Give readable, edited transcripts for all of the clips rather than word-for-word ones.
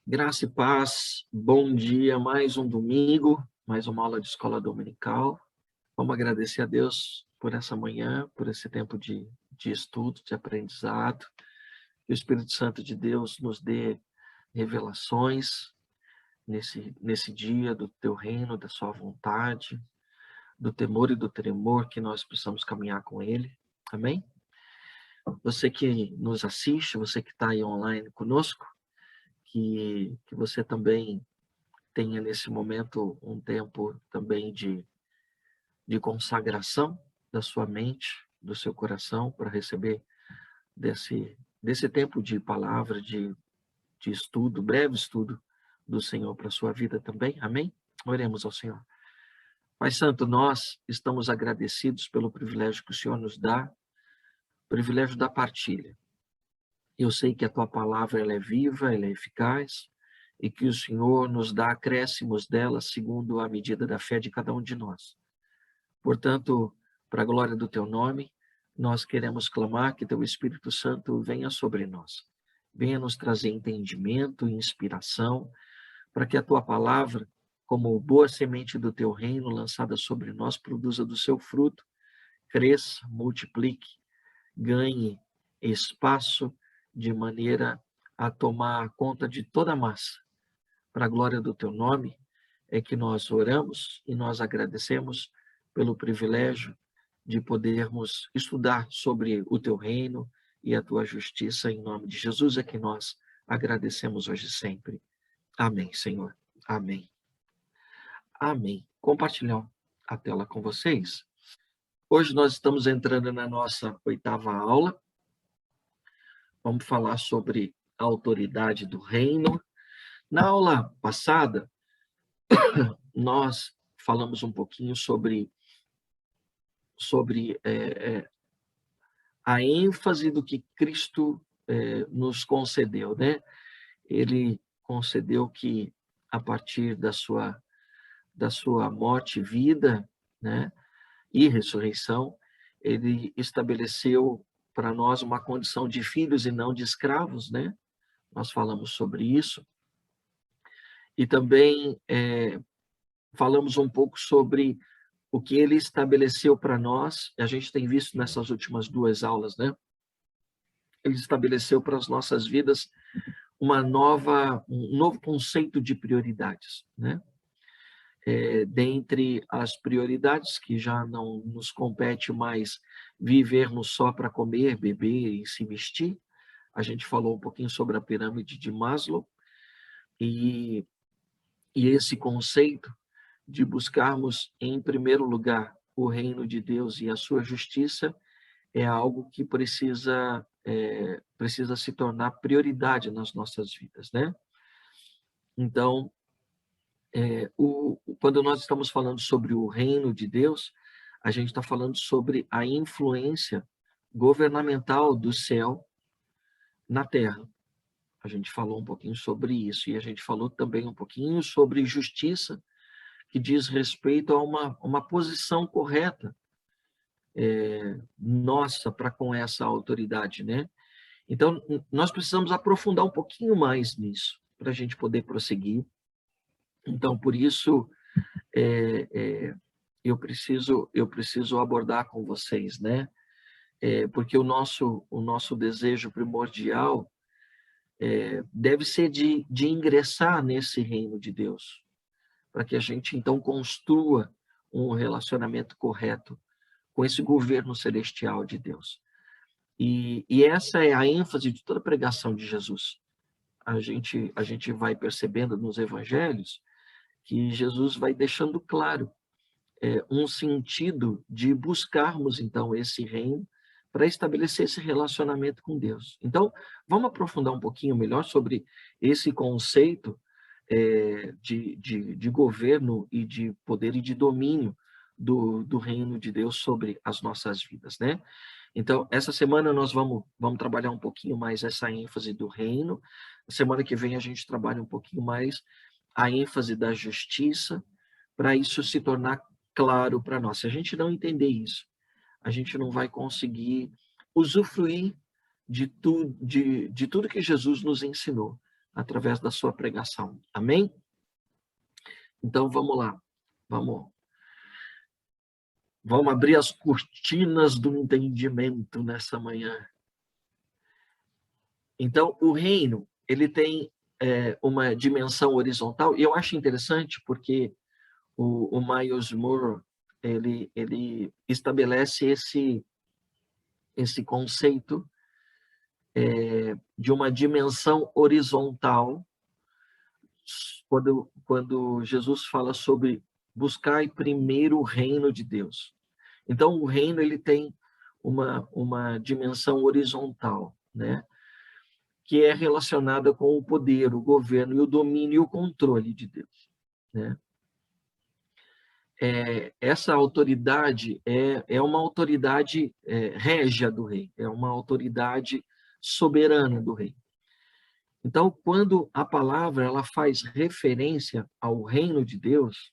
Graça e paz, bom dia, mais um domingo, mais uma aula de escola dominical. Vamos agradecer a Deus por essa manhã, por esse tempo de estudo, de aprendizado. Que o Espírito Santo de Deus nos dê revelações nesse dia do teu reino, da sua vontade, do temor e do tremor que nós precisamos caminhar com Ele. Amém? Você que nos assiste, você que está aí online conosco, que você também tenha nesse momento um tempo também de consagração da sua mente, do seu coração, para receber desse tempo de palavra, de estudo, breve estudo do Senhor para a sua vida também. Amém? Oremos ao Senhor. Pai Santo, nós estamos agradecidos pelo privilégio que o Senhor nos dá, o privilégio da partilha. Eu sei que a tua palavra ela é viva, ela é eficaz, e que o Senhor nos dá acréscimos dela segundo a medida da fé de cada um de nós. Portanto, para a glória do teu nome, nós queremos clamar que teu Espírito Santo venha sobre nós. Venha nos trazer entendimento e inspiração, para que a tua palavra, como boa semente do teu reino lançada sobre nós, produza do seu fruto, cresça, multiplique, ganhe espaço de maneira a tomar conta de toda a massa. Para a glória do teu nome, é que nós oramos e nós agradecemos pelo privilégio de podermos estudar sobre o teu reino e a tua justiça. Em nome de Jesus é que nós agradecemos hoje e sempre. Amém, Senhor. Amém. Amém. Compartilhar a tela com vocês. Hoje nós estamos entrando na nossa 8ª aula. Vamos falar sobre a autoridade do reino. Na aula passada, nós falamos um pouquinho sobre a ênfase do que Cristo nos concedeu, né? Ele concedeu que a partir da sua morte e vida, né, e ressurreição, ele estabeleceu para nós uma condição de filhos e não de escravos, né? Nós falamos sobre isso. E também falamos um pouco sobre o que ele estabeleceu para nós, a gente tem visto nessas últimas 2 aulas, né? Ele estabeleceu para as nossas vidas um novo conceito de prioridades, né? Dentre as prioridades que já não nos compete mais vivermos só para comer, beber e se vestir, a gente falou um pouquinho sobre a pirâmide de Maslow e esse conceito de buscarmos em primeiro lugar o reino de Deus e a sua justiça é algo que precisa se tornar prioridade nas nossas vidas, né? Então, quando nós estamos falando sobre o reino de Deus, a gente está falando sobre a influência governamental do céu na terra. A gente falou um pouquinho sobre isso e a gente falou também um pouquinho sobre justiça, que diz respeito a uma posição correta nossa para com essa autoridade, né? Então, nós precisamos aprofundar um pouquinho mais nisso, para a gente poder prosseguir. Então, por isso, eu preciso abordar com vocês, né? Porque o nosso desejo primordial deve ser de ingressar nesse reino de Deus, para que a gente, então, construa um relacionamento correto com esse governo celestial de Deus. E essa é a ênfase de toda a pregação de Jesus. A gente vai percebendo nos evangelhos que Jesus vai deixando claro um sentido de buscarmos, então, esse reino para estabelecer esse relacionamento com Deus. Então, vamos aprofundar um pouquinho melhor sobre esse conceito de governo e de poder e de domínio do reino de Deus sobre as nossas vidas, né? Então, essa semana nós vamos trabalhar um pouquinho mais essa ênfase do reino. Na semana que vem a gente trabalha um pouquinho mais a ênfase da justiça, para isso se tornar claro para nós. Se a gente não entender isso, a gente não vai conseguir usufruir de tudo que Jesus nos ensinou, através da sua pregação. Amém? Então, vamos lá. Vamos abrir as cortinas do entendimento nessa manhã. Então, o reino, ele tem uma dimensão horizontal, e eu acho interessante porque o Miles Moore, ele estabelece esse conceito de uma dimensão horizontal quando Jesus fala sobre buscar primeiro o reino de Deus. Então, o reino ele tem uma dimensão horizontal, né? Que é relacionada com o poder, o governo e o domínio e o controle de Deus, né? Essa autoridade é uma autoridade régia do rei, é uma autoridade soberana do rei. Então, quando a palavra ela faz referência ao reino de Deus,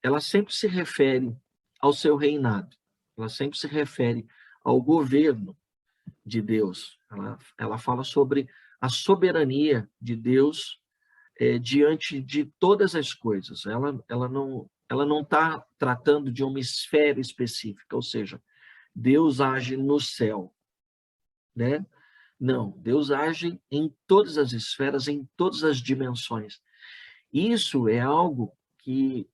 ela sempre se refere ao seu reinado, ela sempre se refere ao governo de Deus. Ela fala sobre a soberania de Deus diante de todas as coisas. Ela não está tratando de uma esfera específica, ou seja, Deus age no céu, né? Não, Deus age em todas as esferas, em todas as dimensões. Isso é algo que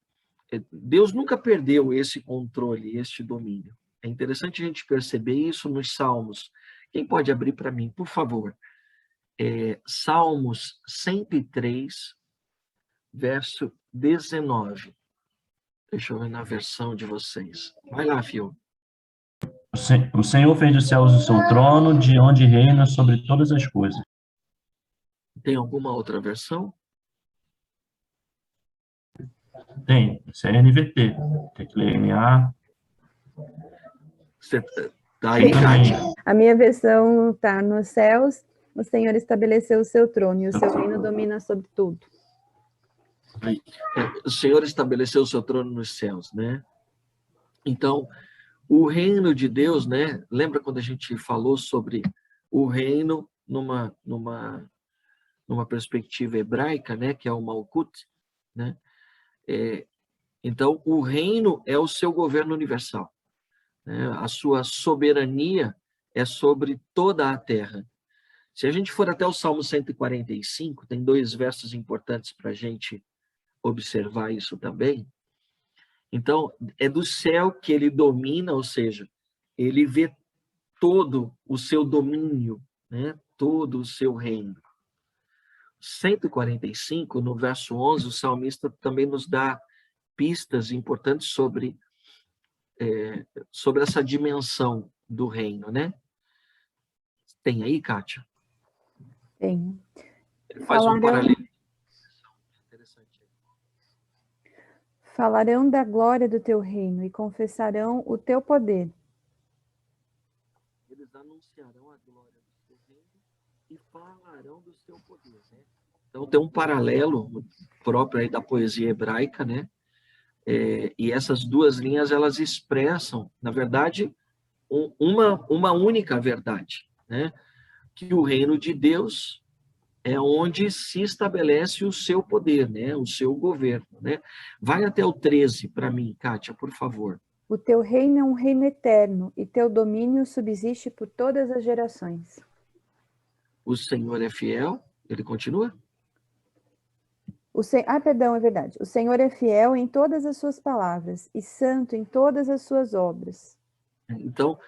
Deus nunca perdeu esse controle, este domínio. É interessante a gente perceber isso nos Salmos. Quem pode abrir para mim, por favor? Salmos 103, verso 19. Deixa eu ver na versão de vocês. Vai lá, Fio. O Senhor fez dos céus o seu trono, de onde reina sobre todas as coisas. Tem alguma outra versão? Tem, isso é NVT. Tem que ler NA. Você tá aí, Kátia? A minha versão está nos céus, o Senhor estabeleceu o seu trono e o seu reino domina sobre tudo. O Senhor estabeleceu o seu trono nos céus, né? Então, o reino de Deus, né? Lembra quando a gente falou sobre o reino numa perspectiva hebraica, né? Que é o Malkut, né? Então, o reino é o seu governo universal, né? A sua soberania é sobre toda a terra. Se a gente for até o Salmo 145, tem 2 versos importantes para a gente observar isso também. Então, é do céu que ele domina, ou seja, ele vê todo o seu domínio, né? Todo o seu reino. 145, no verso 11, o salmista também nos dá pistas importantes sobre essa dimensão do reino, né? Tem aí, Kátia? Tem. Ele faz um paralelo. Interessante. Falarão da glória do teu reino e confessarão o teu poder. Eles anunciarão a glória do teu reino e falarão do seu poder, né? Então tem um paralelo próprio aí da poesia hebraica, né? E essas 2 linhas elas expressam, na verdade, uma única verdade, né? Que o reino de Deus é onde se estabelece o seu poder, né? O seu governo, né? Vai até o 13 para mim, Kátia, por favor. O teu reino é um reino eterno e teu domínio subsiste por todas as gerações. O Senhor é fiel, ele continua? Perdão, é verdade. O Senhor é fiel em todas as suas palavras e santo em todas as suas obras. Então,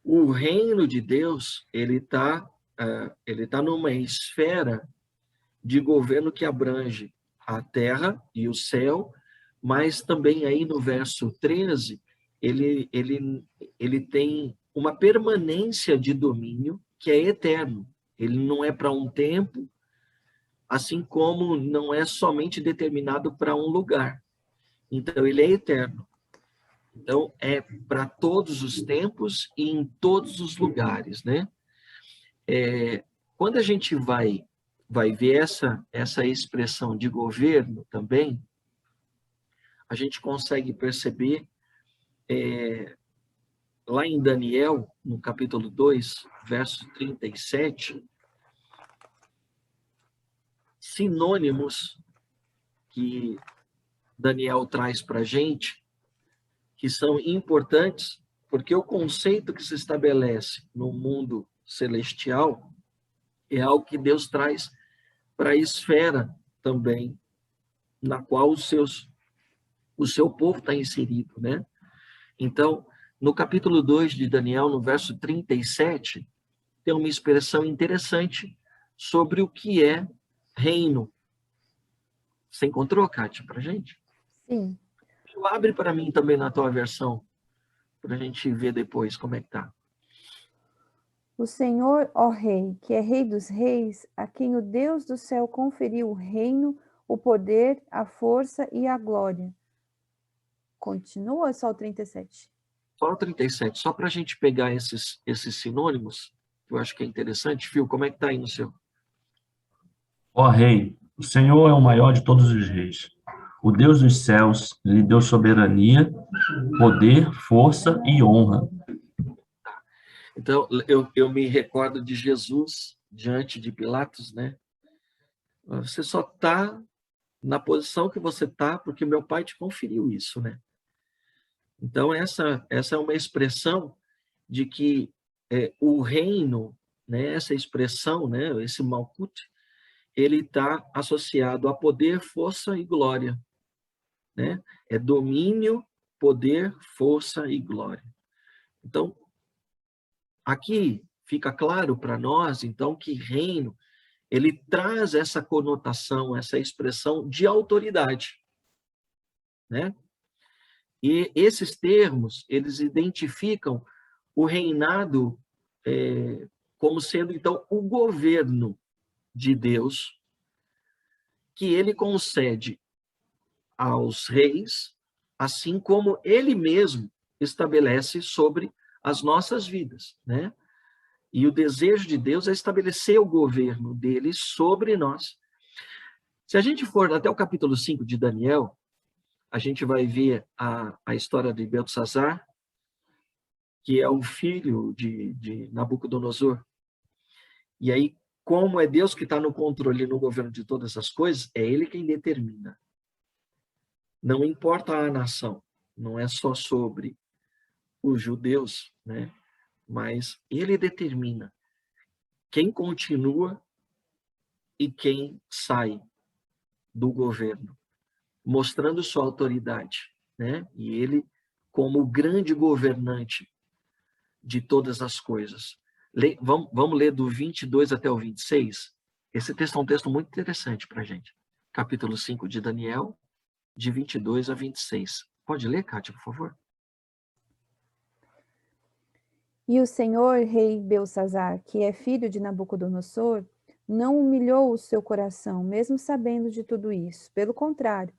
o reino de Deus, ele tá numa esfera de governo que abrange a terra e o céu, mas também aí no verso 13, ele tem uma permanência de domínio que é eterno. Ele não é para um tempo, assim como não é somente determinado para um lugar. Então, ele é eterno. Então, é para todos os tempos e em todos os lugares, né? Quando a gente vai ver essa expressão de governo também, a gente consegue perceber lá em Daniel, no capítulo 2, verso 37, sinônimos que Daniel traz para a gente, que são importantes, porque o conceito que se estabelece no mundo celestial é algo que Deus traz para a esfera também, na qual o seu povo está inserido, né? Então, no capítulo 2 de Daniel, no verso 37, tem uma expressão interessante sobre o que é reino. Você encontrou, Kátia, para a gente? Sim. Abre para mim também na tua versão, para a gente ver depois como é que tá. O Senhor, ó Rei, que é Rei dos Reis, a quem o Deus do céu conferiu o reino, o poder, a força e a glória. Continua só o 37. Só o 37, só para a gente pegar esses sinônimos, que eu acho que é interessante. Fio, como é que tá aí no seu? Ó Rei, o Senhor é o maior de todos os reis. O Deus dos céus lhe deu soberania, poder, força e honra. Então, eu me recordo de Jesus diante de Pilatos, né? Você só está na posição que você está porque meu pai te conferiu isso, né? Então, essa é uma expressão de que o reino, né, essa expressão, né, esse Malkut, ele está associado a poder, força e glória, né? É domínio, poder, força e glória. Então, aqui fica claro para nós, então, que reino, ele traz essa conotação, essa expressão de autoridade, né? E esses termos, eles identificam o reinado como sendo, então, o governo de Deus, que ele concede aos reis, assim como ele mesmo estabelece sobre as nossas vidas, né? E o desejo de Deus é estabelecer o governo dele sobre nós. Se a gente for até o capítulo 5 de Daniel, a gente vai ver a história de Beltesazar, que é o filho de Nabucodonosor. E aí, como é Deus que está no controle e no governo de todas as coisas, é ele quem determina. Não importa a nação, não é só sobre os judeus, né? Mas ele determina quem continua e quem sai do governo, mostrando sua autoridade, né? E ele como o grande governante de todas as coisas. Vamos ler do 22 até o 26? Esse texto é um texto muito interessante para a gente. Capítulo 5 de Daniel, de 22 a 26. Pode ler, Kátia, por favor? E o Senhor, rei Beltesazar, que é filho de Nabucodonosor, não humilhou o seu coração, mesmo sabendo de tudo isso. Pelo contrário,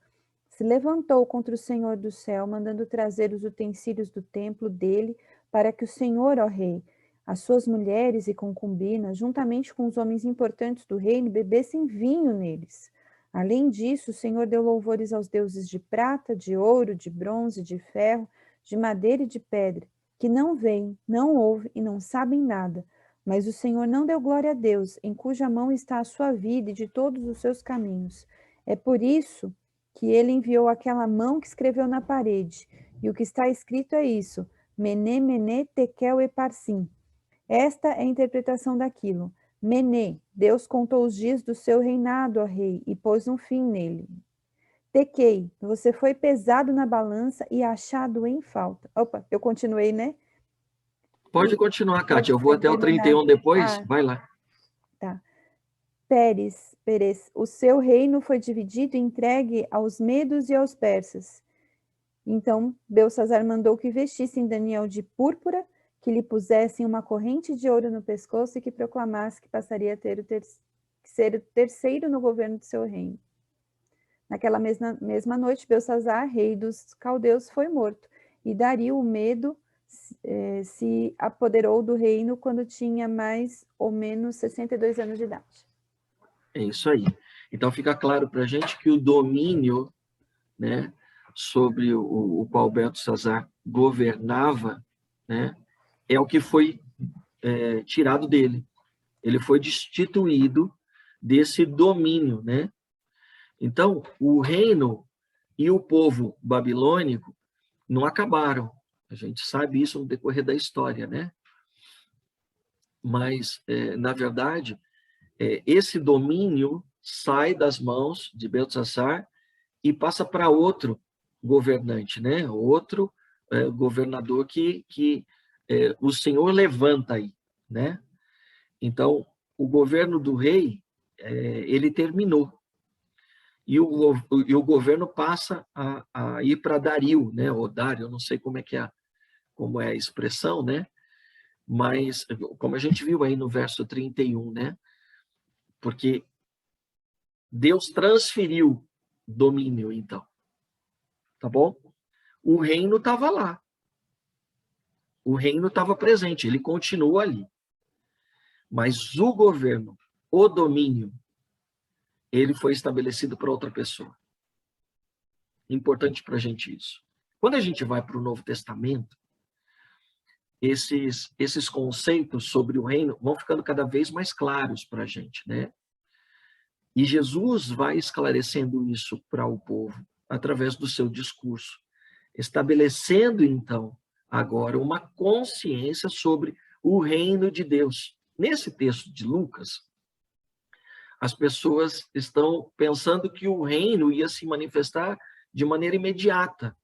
se levantou contra o Senhor do céu, mandando trazer os utensílios do templo dele, para que o Senhor, ó rei, as suas mulheres e concubinas, juntamente com os homens importantes do reino, bebessem vinho neles. Além disso, o Senhor deu louvores aos deuses de prata, de ouro, de bronze, de ferro, de madeira e de pedra, que não veem, não ouvem e não sabem nada. Mas o Senhor não deu glória a Deus, em cuja mão está a sua vida e de todos os seus caminhos. É por isso que ele enviou aquela mão que escreveu na parede. E o que está escrito é isso: Mené, Mené, Tekel e Parsim. Esta é a interpretação daquilo. Mené, Deus contou os dias do seu reinado, ó rei, e pôs um fim nele. Tequei, você foi pesado na balança e achado em falta. Opa, eu continuei, né? Pode continuar, Kátia. Eu vou até o terminar. 31 depois. Vai lá. Tá. Pérez, o seu reino foi dividido e entregue aos medos e aos persas. Então, Beltesazar mandou que vestissem Daniel de púrpura, que lhe pusessem uma corrente de ouro no pescoço e que proclamasse que passaria a ser o terceiro no governo de seu reino. Naquela mesma noite, Beltesazar, rei dos caldeus, foi morto, e Dario, o medo, se apoderou do reino quando tinha mais ou menos 62 anos de idade. É isso aí. Então, fica claro para a gente que o domínio, né, sobre o qual Beltesazar governava, né, é o que foi tirado dele. Ele foi destituído desse domínio, né? Então, o reino e o povo babilônico não acabaram. A gente sabe isso no decorrer da história, né? Mas, na verdade, esse domínio sai das mãos de Beltesazar e passa para outro governante, né? Outro governador que o Senhor levanta aí, né? Então, o governo do rei, ele terminou. E o governo passa a ir para Dario, né? Ou Dário, eu não sei como é a expressão, né? Mas, como a gente viu aí no verso 31, né? Porque Deus transferiu domínio, então. Tá bom? O reino estava lá. O reino estava presente, ele continua ali. Mas o governo, o domínio, ele foi estabelecido para outra pessoa. Importante para a gente isso. Quando a gente vai para o Novo Testamento, esses conceitos sobre o reino vão ficando cada vez mais claros para a gente, né? E Jesus vai esclarecendo isso para o povo através do seu discurso, estabelecendo, então, agora uma consciência sobre o reino de Deus. Nesse texto de Lucas, as pessoas estão pensando que o reino ia se manifestar de maneira imediata,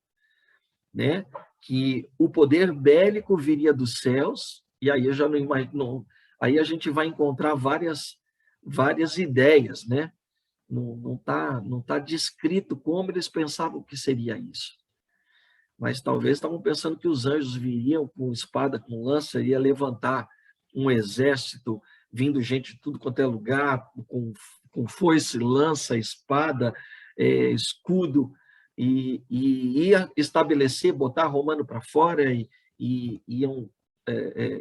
né? Que o poder bélico viria dos céus, e aí eu já não imagino, aí a gente vai encontrar várias ideias, né? Não tá descrito como eles pensavam que seria isso. Mas talvez estavam pensando que os anjos viriam com espada, com lança, ia levantar um exército, vindo gente de tudo quanto é lugar, com foice, lança, espada, escudo, e ia estabelecer, botar romano para fora, e iam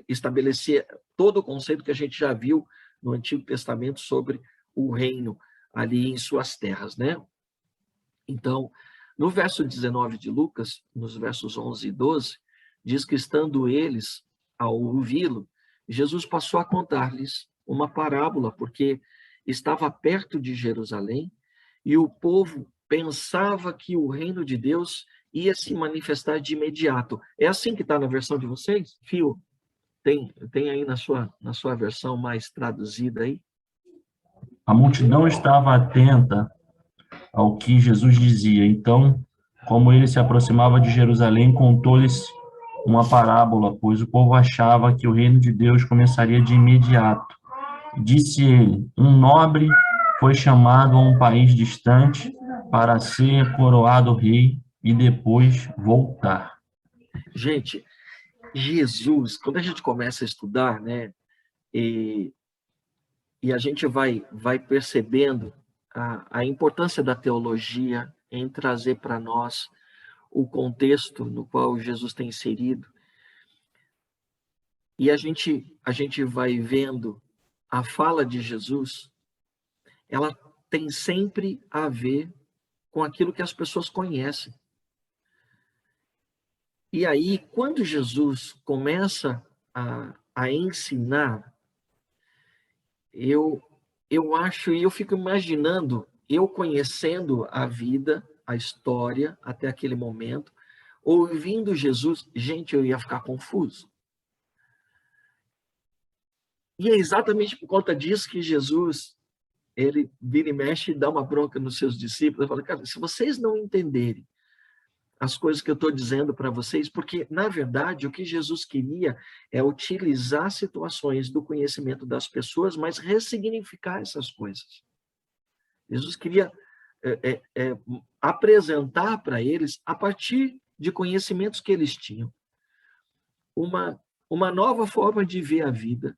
estabelecer todo o conceito que a gente já viu no Antigo Testamento sobre o reino ali em suas terras, né? Então, no verso 19 de Lucas, nos versos 11 e 12, diz que estando eles ao ouvi-lo, Jesus passou a contar-lhes uma parábola, porque estava perto de Jerusalém e o povo pensava que o reino de Deus ia se manifestar de imediato. É assim que está na versão de vocês? Fio, tem aí na sua versão mais traduzida aí? A multidão estava atenta ao que Jesus dizia. Então, como ele se aproximava de Jerusalém, contou-lhes uma parábola, pois o povo achava que o reino de Deus começaria de imediato. Disse ele: um nobre foi chamado a um país distante para ser coroado rei e depois voltar. Gente, Jesus, quando a gente começa a estudar, né, e a gente vai percebendo a importância da teologia em trazer para nós o contexto no qual Jesus tem inserido, e a gente vai vendo a fala de Jesus, ela tem sempre a ver com aquilo que as pessoas conhecem. E aí, quando Jesus começa a ensinar, eu acho, e eu fico imaginando, eu conhecendo a vida, a história, até aquele momento, ouvindo Jesus, gente, eu ia ficar confuso. E é exatamente por conta disso que Jesus, ele vira e mexe e dá uma bronca nos seus discípulos, ele fala, cara, se vocês não entenderem as coisas que eu estou dizendo para vocês, porque, na verdade, o que Jesus queria é utilizar situações do conhecimento das pessoas, mas ressignificar essas coisas. Jesus queria apresentar para eles, a partir de conhecimentos que eles tinham, uma nova forma de ver a vida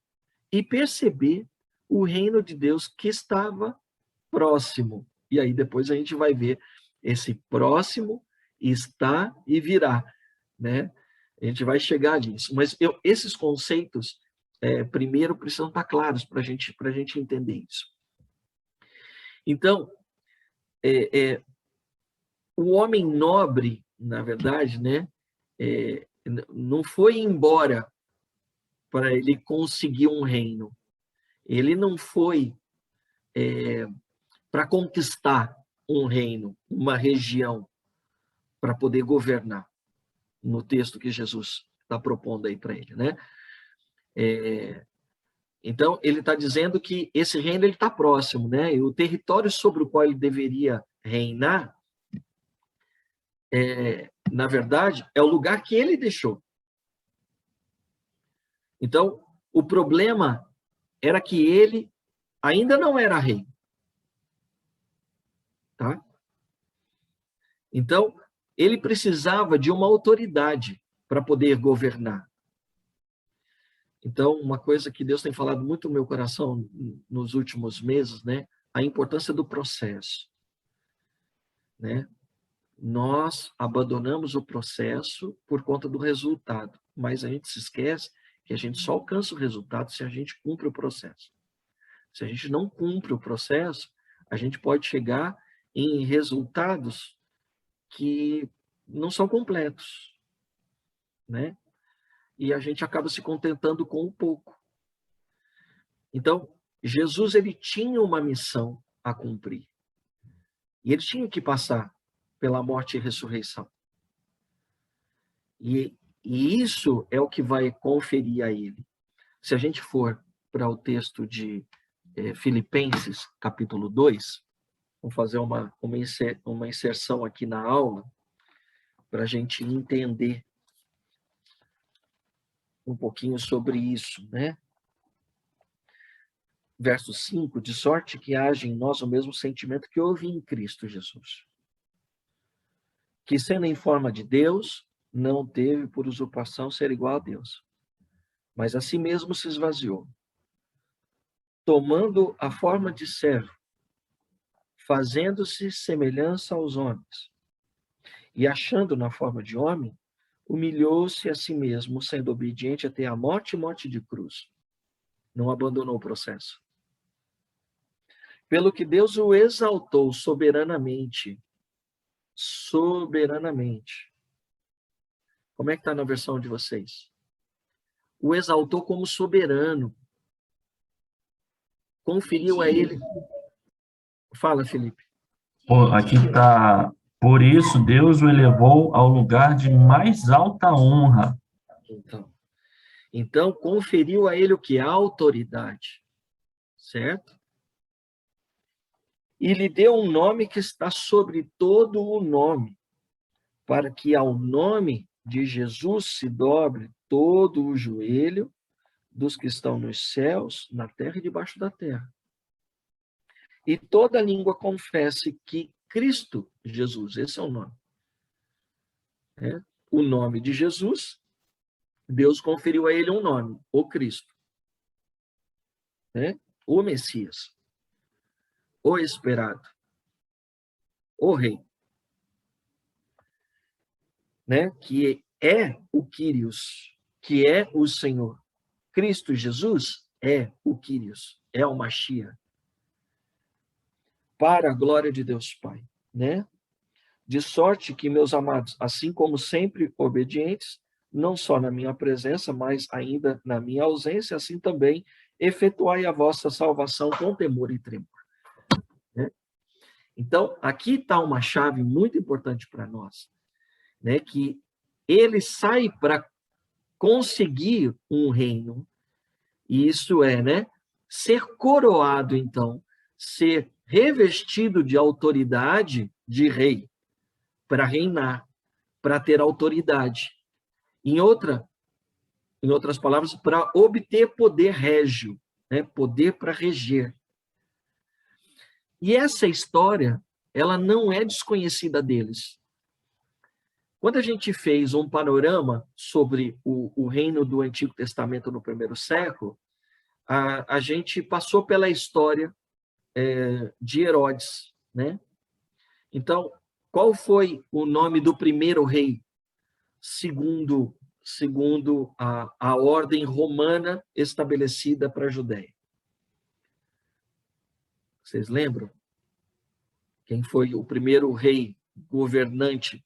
e perceber o reino de Deus que estava próximo. E aí depois a gente vai ver esse próximo está e virá, né? A gente vai chegar nisso. Mas esses conceitos, primeiro, precisam estar claros para a gente entender isso. Então, o homem nobre, na verdade, né, não foi embora para ele conseguir um reino. Ele não foi para conquistar um reino, uma região, para poder governar, no texto que Jesus está propondo aí para ele, né? Então, ele está dizendo que esse reino está próximo, né? E o território sobre o qual ele deveria reinar, na verdade, é o lugar que ele deixou. Então, o problema era que ele ainda não era rei. Tá? Então, ele precisava de uma autoridade para poder governar. Então, uma coisa que Deus tem falado muito no meu coração nos últimos meses, né? A importância do processo, né? Nós abandonamos o processo por conta do resultado, mas a gente se esquece que a gente só alcança o resultado se a gente cumpre o processo. Se a gente não cumpre o processo, a gente pode chegar em resultados que não são completos, né? E a gente acaba se contentando com o pouco. Então, Jesus, ele tinha uma missão a cumprir. E ele tinha que passar pela morte e ressurreição. E isso é o que vai conferir a ele. Se a gente for para o texto de Filipenses, capítulo 2, vamos fazer uma inserção aqui na aula, para a gente entender um pouquinho sobre isso, né? Verso 5, de sorte que haja em nós o mesmo sentimento que houve em Cristo Jesus, que sendo em forma de Deus, não teve por usurpação ser igual a Deus, mas a si mesmo se esvaziou, tomando a forma de servo, fazendo-se semelhança aos homens, e achando na forma de homem, humilhou-se a si mesmo, sendo obediente até a morte e morte de cruz. Não abandonou o processo. Pelo que Deus o exaltou soberanamente. Soberanamente. Como é que está na versão de vocês? O exaltou como soberano. Conferiu a ele. Fala, Felipe. Aqui está. Por isso, Deus o elevou ao lugar de mais alta honra. Então conferiu a ele o que? A autoridade. Certo? E lhe deu um nome que está sobre todo o nome, para que ao nome de Jesus se dobre todo o joelho dos que estão nos céus, na terra e debaixo da terra. E toda língua confesse que Cristo Jesus, esse é o nome. O nome de Jesus, Deus conferiu a ele um nome, o Cristo. O Messias. O esperado. O Rei. Que é o Kyrios, que é o Senhor. Cristo Jesus é o Kyrios, é o Mashiach. Para a glória de Deus Pai, De sorte que, meus amados, assim como sempre obedientes, não só na minha presença, mas ainda na minha ausência, assim também efetuai a vossa salvação com temor e tremor. Então, aqui está uma chave muito importante para nós, que ele sai para conseguir um reino, e isso ser coroado, então, ser revestido de autoridade de rei, para reinar, para ter autoridade. Em outras palavras, para obter poder régio, poder para reger. E essa história, ela não é desconhecida deles. Quando a gente fez um panorama sobre o reino do Antigo Testamento no primeiro século, a gente passou pela história de Herodes, Então, qual foi o nome do primeiro rei, segundo a ordem romana estabelecida para a Judéia? Vocês lembram? Quem foi o primeiro rei governante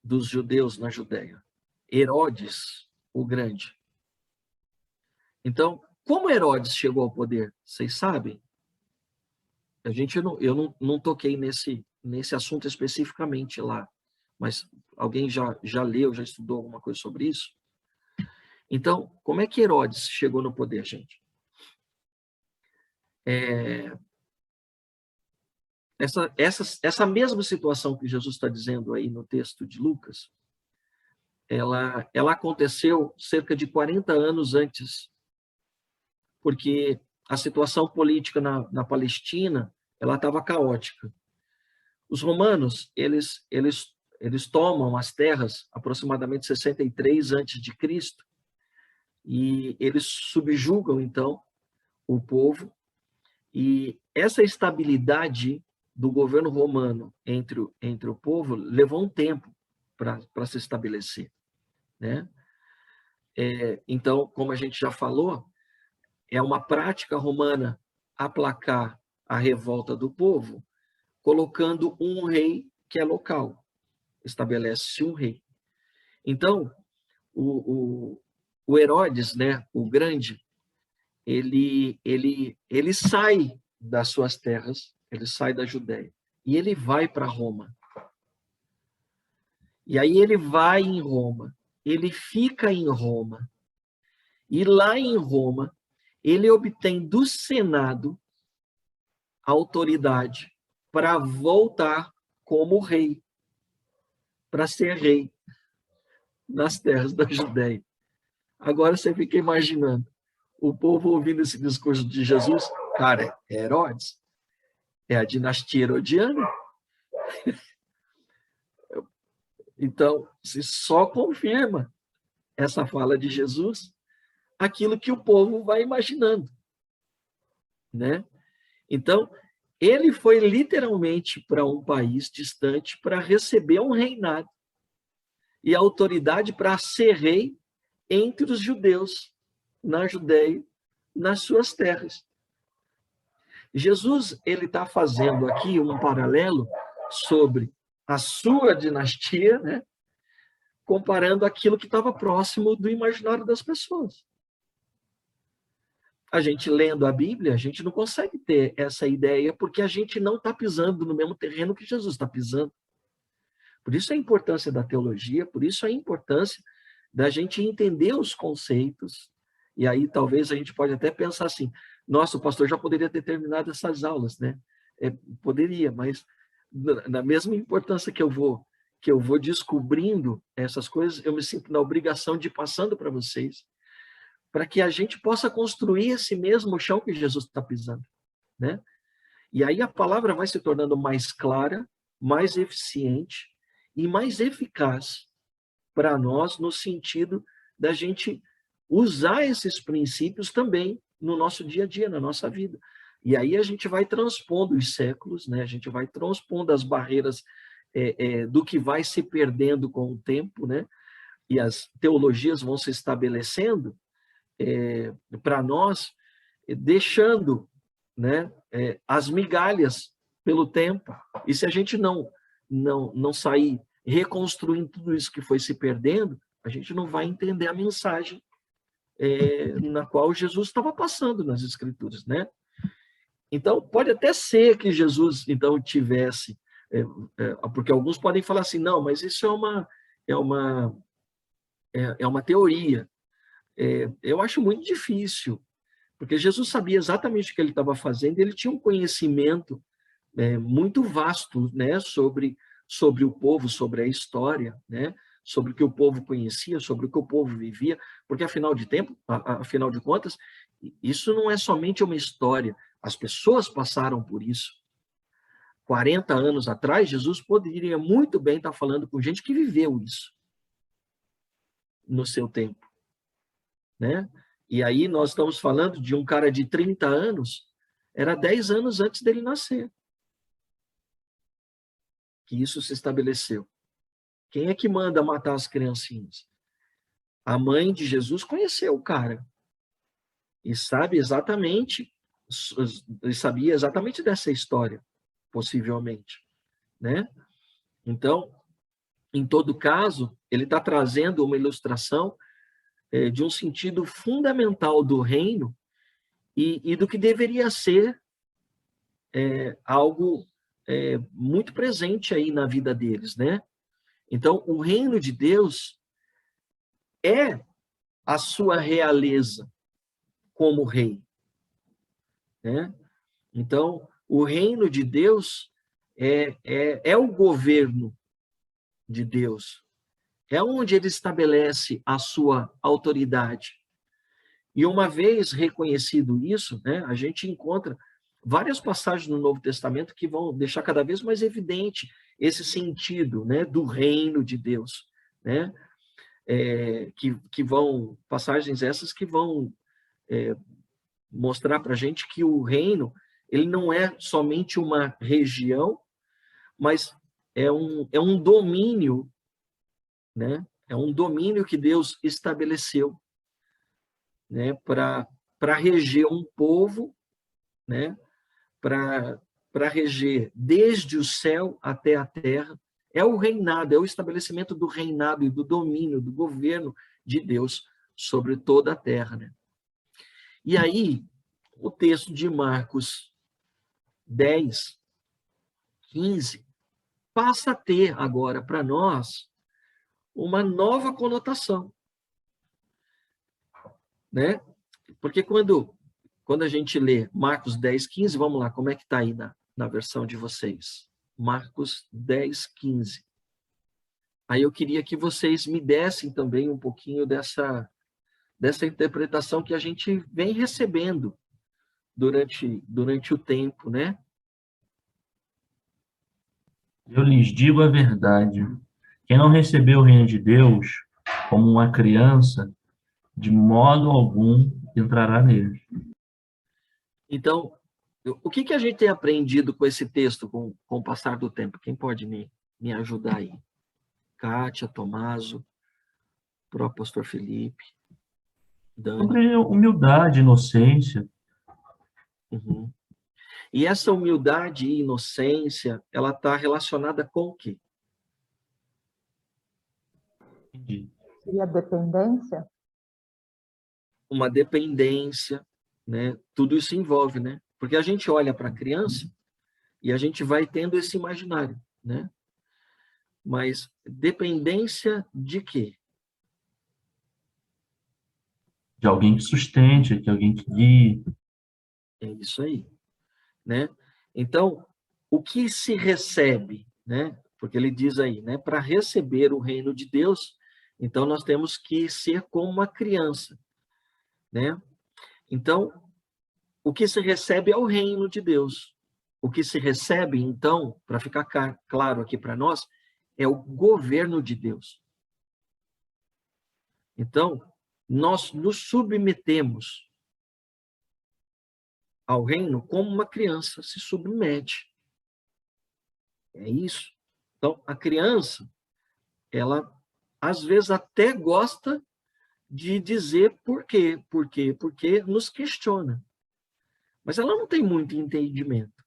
dos judeus na Judéia? Herodes, o Grande. Então, como Herodes chegou ao poder? Vocês sabem? eu não toquei nesse assunto especificamente lá, mas alguém já leu, já estudou alguma coisa sobre isso? Então, como é que Herodes chegou no poder, gente? Essa mesma situação que Jesus está dizendo aí no texto de Lucas, ela aconteceu cerca de 40 anos antes, porque a situação política na Palestina, ela estava caótica. Os romanos, eles tomam as terras aproximadamente 63 antes de Cristo, e eles subjugam, então, o povo, e essa estabilidade do governo romano entre o povo levou um tempo para se estabelecer, né? Então, como a gente já falou, é uma prática romana aplacar a revolta do povo, colocando um rei que é local. Estabelece-se um rei. Então, o Herodes, né, o grande, ele sai das suas terras, ele sai da Judéia, e ele vai para Roma. E aí ele vai em Roma, ele fica em Roma, e lá em Roma, ele obtém do Senado autoridade para voltar como rei, para ser rei nas terras da Judéia. Agora você fica imaginando, o povo ouvindo esse discurso de Jesus, cara, é Herodes, é a dinastia herodiana. Então, se só confirma essa fala de Jesus, aquilo que o povo vai imaginando, né? Então, ele foi literalmente para um país distante para receber um reinado e autoridade para ser rei entre os judeus, na Judéia, nas suas terras. Jesus, ele está fazendo aqui um paralelo sobre a sua dinastia, né? Comparando aquilo que estava próximo do imaginário das pessoas. A gente lendo a Bíblia, a gente não consegue ter essa ideia porque a gente não está pisando no mesmo terreno que Jesus está pisando. Por isso a importância da teologia, por isso a importância da gente entender os conceitos. E aí talvez a gente pode até pensar assim, nossa, o pastor já poderia ter terminado essas aulas, né? Poderia, mas na mesma importância que eu vou descobrindo essas coisas, eu me sinto na obrigação de ir passando para vocês, para que a gente possa construir esse mesmo chão que Jesus está pisando, né? E aí a palavra vai se tornando mais clara, mais eficiente e mais eficaz para nós, no sentido da gente usar esses princípios também no nosso dia a dia, na nossa vida. E aí a gente vai transpondo os séculos, né? A gente vai transpondo as barreiras do que vai se perdendo com o tempo, né? E as teologias vão se estabelecendo para nós, deixando, né, as migalhas pelo tempo. E se a gente não sair reconstruindo tudo isso que foi se perdendo, a gente não vai entender a mensagem na qual Jesus estava passando nas Escrituras, né? Então, pode até ser que Jesus, então, tivesse... porque alguns podem falar assim, não, mas isso é uma teoria. Eu acho muito difícil, porque Jesus sabia exatamente o que ele estava fazendo, ele tinha um conhecimento muito vasto, né, sobre o povo, sobre a história, né, sobre o que o povo conhecia, sobre o que o povo vivia, porque afinal de contas, isso não é somente uma história, as pessoas passaram por isso. 40 anos atrás, Jesus poderia muito bem estar falando com gente que viveu isso no seu tempo, né? E aí nós estamos falando de um cara de 30 anos, era 10 anos antes dele nascer que isso se estabeleceu. Quem é que manda matar as criancinhas? A mãe de Jesus conheceu o cara e sabia exatamente dessa história, possivelmente, né? Então, em todo caso, ele está trazendo uma ilustração de um sentido fundamental do reino e do que deveria ser algo muito presente aí na vida deles, né? Então, o reino de Deus é a sua realeza como rei, né? Então, o reino de Deus é o governo de Deus, é onde ele estabelece a sua autoridade. E uma vez reconhecido isso, né, a gente encontra várias passagens no Novo Testamento que vão deixar cada vez mais evidente esse sentido, né, do reino de Deus, né? Passagens essas que vão mostrar para a gente que o reino, ele não é somente uma região, mas é um domínio, né? É um domínio que Deus estabeleceu, né? Para reger um povo, né? Para reger desde o céu até a terra. É o reinado, é o estabelecimento do reinado e do domínio, do governo de Deus sobre toda a terra, né? E aí, o texto de Marcos 10, 15, passa a ter agora para nós uma nova conotação, né? Porque quando a gente lê Marcos 10, 15, vamos lá, como é que está aí na versão de vocês? Marcos 10, 15. Aí eu queria que vocês me dessem também um pouquinho dessa interpretação que a gente vem recebendo durante o tempo, né? Eu lhes digo a verdade. Quem não recebeu o reino de Deus como uma criança, de modo algum entrará nele. Então, o que a gente tem aprendido com esse texto, com o passar do tempo? Quem pode me ajudar aí? Kátia, Tomaso, próprio pastor Felipe, Dani. Sobre humildade, inocência. Uhum. E essa humildade e inocência, ela está relacionada com o quê? E a dependência? Uma dependência, né? Tudo isso envolve, né? Porque a gente olha para a criança e a gente vai tendo esse imaginário, né? Mas dependência de quê? De alguém que sustente, de alguém que guie. É isso aí, né? Então, o que se recebe, né? Porque ele diz aí, né? Para receber o reino de Deus, então nós temos que ser como uma criança, né? Então, o que se recebe é o reino de Deus. O que se recebe, então, para ficar claro aqui para nós, é o governo de Deus. Então, nós nos submetemos ao reino como uma criança se submete. É isso. Então, a criança, ela às vezes até gosta de dizer por quê, porque nos questiona. Mas ela não tem muito entendimento.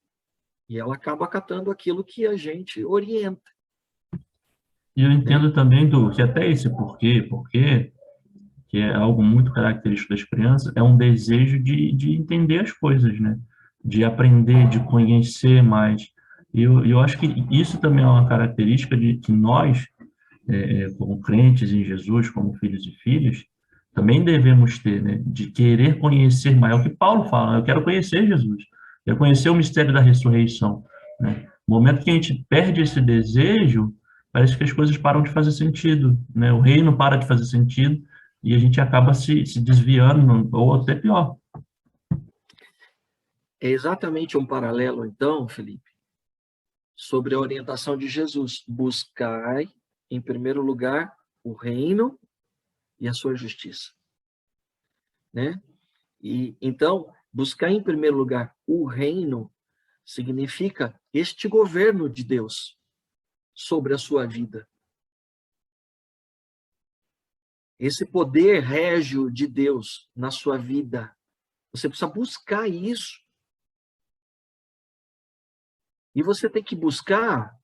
E ela acaba acatando aquilo que a gente orienta. E eu entendo também que até esse porquê, que é algo muito característico das crianças, é um desejo de entender as coisas, né? De aprender, de conhecer mais. E eu acho que isso também é uma característica de que nós, como crentes em Jesus, como filhos e filhas, também devemos ter, né? De querer conhecer mais. É o que Paulo fala, eu quero conhecer Jesus, eu quero conhecer o mistério da ressurreição, né? No momento que a gente perde esse desejo, parece que as coisas param de fazer sentido, né? O reino para de fazer sentido e a gente acaba se desviando, ou até pior. É exatamente um paralelo, então, Felipe, sobre a orientação de Jesus. Buscai, em primeiro lugar, o reino e a sua justiça, né? E então, buscar em primeiro lugar o reino significa este governo de Deus sobre a sua vida. Esse poder régio de Deus na sua vida. Você precisa buscar isso. E você tem que buscar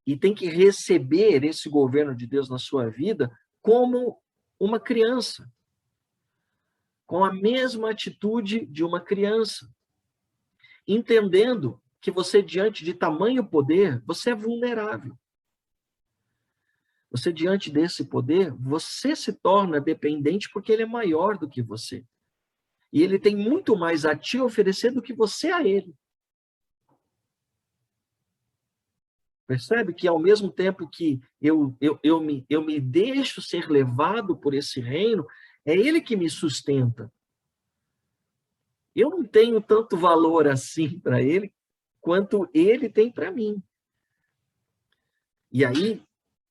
e tem que receber esse governo de Deus na sua vida como uma criança, com a mesma atitude de uma criança, entendendo que você, diante de tamanho poder, você é vulnerável. Você, diante desse poder, você se torna dependente porque ele é maior do que você. E ele tem muito mais a te oferecer do que você a ele. Percebe que ao mesmo tempo que eu me deixo ser levado por esse reino, é ele que me sustenta. Eu não tenho tanto valor assim para ele, quanto ele tem para mim. E aí,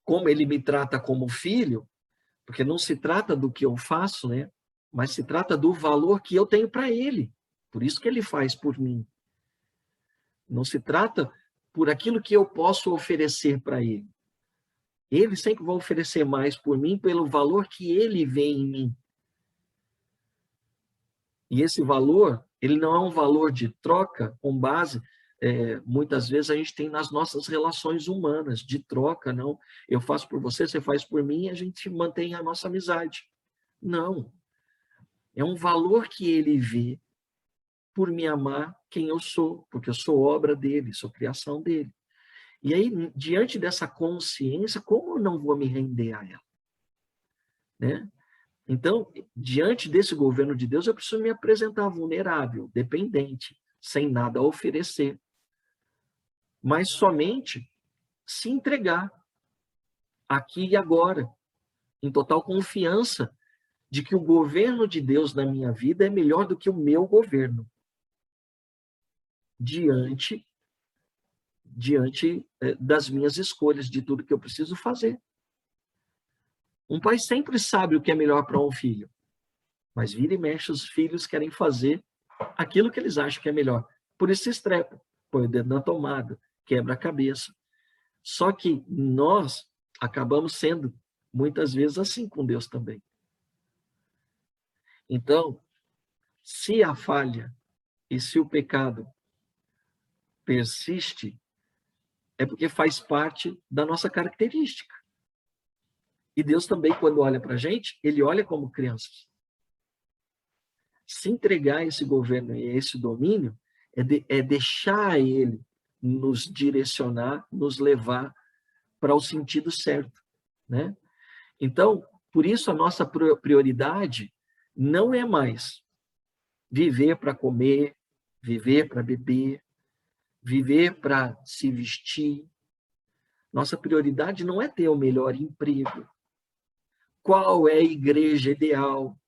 como ele me trata como filho, porque não se trata do que eu faço, né? Mas se trata do valor que eu tenho para ele. Por isso que ele faz por mim. Não se trata por aquilo que eu posso oferecer para ele. Ele sempre vai oferecer mais por mim pelo valor que ele vê em mim. E esse valor, ele não é um valor de troca com base, muitas vezes a gente tem nas nossas relações humanas, de troca, não. Eu faço por você, você faz por mim, e a gente mantém a nossa amizade. Não. É um valor que ele vê por me amar quem eu sou, porque eu sou obra dele, sou criação dele. E aí, diante dessa consciência, como eu não vou me render a ela? Né? Então, diante desse governo de Deus, eu preciso me apresentar vulnerável, dependente, sem nada a oferecer. Mas somente se entregar aqui e agora, em total confiança de que o governo de Deus na minha vida é melhor do que o meu governo. Diante das minhas escolhas, de tudo que eu preciso fazer. Um pai sempre sabe o que é melhor para um filho, mas vira e mexe, os filhos querem fazer aquilo que eles acham que é melhor. Por isso se estrepa, põe o dedo na tomada, quebra a cabeça. Só que nós acabamos sendo, muitas vezes, assim com Deus também. Então, se a falha e se o pecado persiste, é porque faz parte da nossa característica. E Deus também, quando olha para a gente, ele olha como crianças. Se entregar a esse governo e a esse domínio é deixar ele nos direcionar, nos levar para o sentido certo, né? Então, por isso a nossa prioridade não é mais viver para comer, viver para beber, viver para se vestir. Nossa prioridade não é ter o melhor emprego. Qual é a igreja ideal?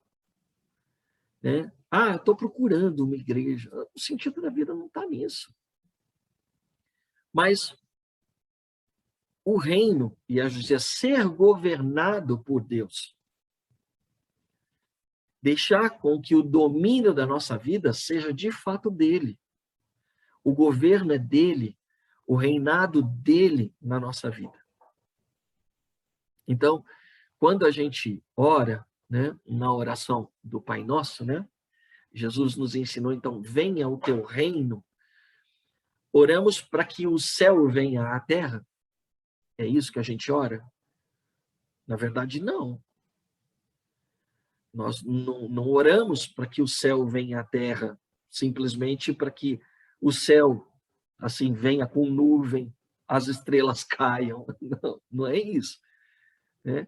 Né? Eu estou procurando uma igreja. O sentido da vida não está nisso. Mas o reino, e a justiça, ser governado por Deus. Deixar com que o domínio da nossa vida seja de fato dele. O governo é dele, o reinado dele na nossa vida. Então, quando a gente ora, né, na oração do Pai Nosso, né, Jesus nos ensinou, então, venha o teu reino. Oramos para que o céu venha à terra? É isso que a gente ora? Na verdade, não. Nós não oramos para que o céu venha à terra, simplesmente para que o céu, assim, venha com nuvem, as estrelas caiam. Não é isso. Né?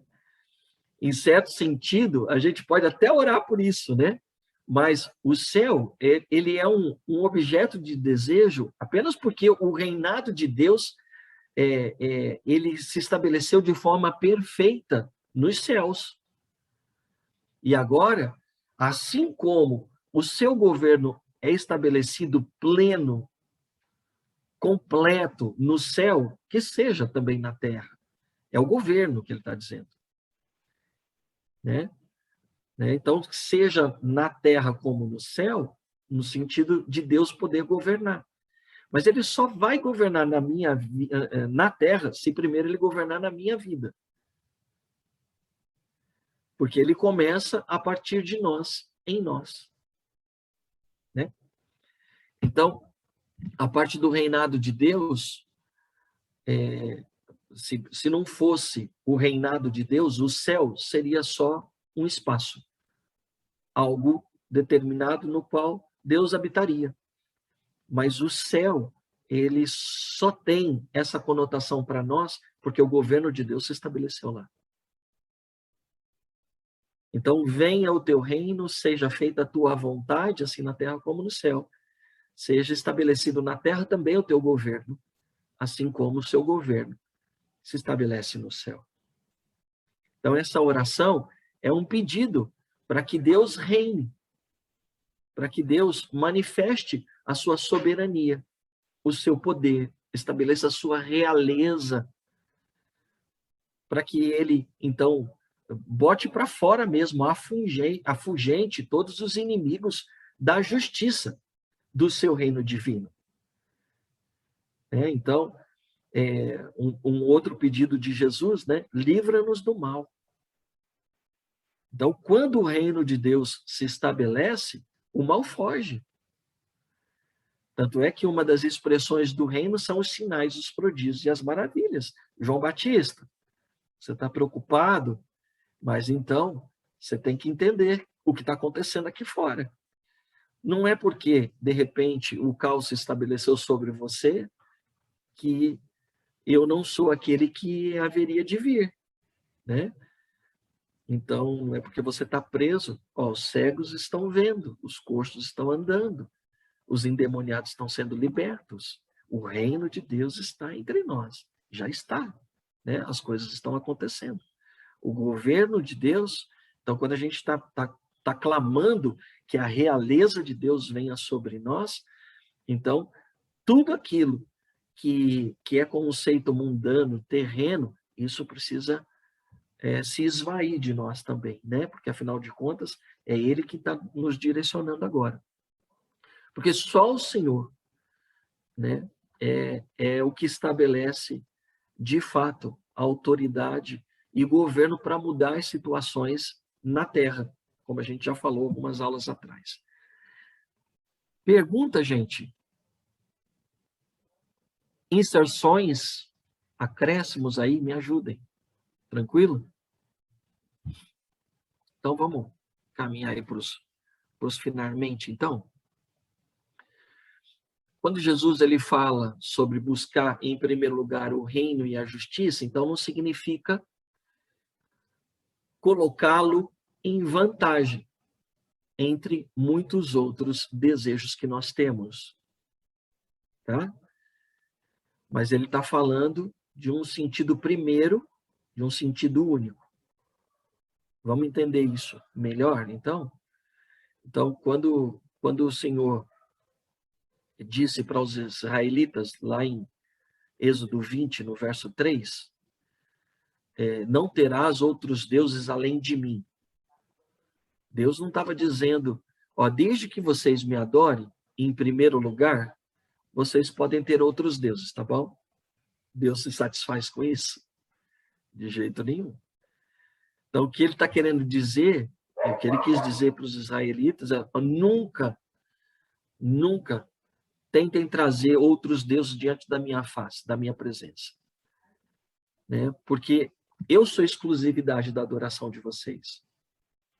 Em certo sentido, a gente pode até orar por isso, né? Mas o céu, ele é um objeto de desejo apenas porque o reinado de Deus, ele se estabeleceu de forma perfeita nos céus. E agora, assim como o seu governo é estabelecido pleno, completo no céu, que seja também na terra. É o governo que ele está dizendo. Né? Então, seja na terra como no céu, no sentido de Deus poder governar. Mas ele só vai governar na terra se primeiro ele governar na minha vida. Porque ele começa a partir de nós, em nós. Né? Então, a parte do reinado de Deus, se não fosse o reinado de Deus, o céu seria só um espaço. Algo determinado no qual Deus habitaria. Mas o céu, ele só tem essa conotação para nós porque o governo de Deus se estabeleceu lá. Então, venha o teu reino, seja feita a tua vontade, assim na terra como no céu. Seja estabelecido na terra também o teu governo, assim como o seu governo se estabelece no céu. Então, essa oração é um pedido para que Deus reine, para que Deus manifeste a sua soberania, o seu poder, estabeleça a sua realeza, para que ele, então, bote para fora mesmo, afugente todos os inimigos da justiça do seu reino divino. Então, um outro pedido de Jesus, né? Livra-nos do mal. Então, quando o reino de Deus se estabelece, o mal foge. Tanto é que uma das expressões do reino são os sinais, os prodígios e as maravilhas. João Batista, você está preocupado, mas então você tem que entender o que está acontecendo aqui fora. Não é porque, de repente, o caos se estabeleceu sobre você que eu não sou aquele que haveria de vir, né? Então, não é porque você está preso. Os cegos estão vendo, os coxos estão andando, os endemoniados estão sendo libertos. O reino de Deus está entre nós. Já está, né? As coisas estão acontecendo. O governo de Deus, então, quando a gente está clamando que a realeza de Deus venha sobre nós, então, tudo aquilo que é conceito mundano, terreno, isso precisa se esvair de nós também, né? Porque, afinal de contas, é Ele que está nos direcionando agora. Porque só o Senhor, né, é o que estabelece, de fato, a autoridade e governo para mudar as situações na Terra, como a gente já falou algumas aulas atrás. Pergunta, gente. Inserções, acréscimos aí, me ajudem. Tranquilo? Então, vamos caminhar aí para os finalmente, então. Quando Jesus ele fala sobre buscar, em primeiro lugar, o reino e a justiça, então não significa colocá-lo em vantagem entre muitos outros desejos que nós temos. Tá? Mas ele está falando de um sentido primeiro, de um sentido único. Vamos entender isso melhor, então? Então, quando o Senhor disse para os israelitas, lá em Êxodo 20, no verso 3, não terás outros deuses além de mim. Deus não estava dizendo, desde que vocês me adorem, em primeiro lugar, vocês podem ter outros deuses, tá bom? Deus se satisfaz com isso? De jeito nenhum. Então, o que ele está querendo dizer, o que ele quis dizer para os israelitas, nunca tentem trazer outros deuses diante da minha face, da minha presença. Né? Porque eu sou a exclusividade da adoração de vocês.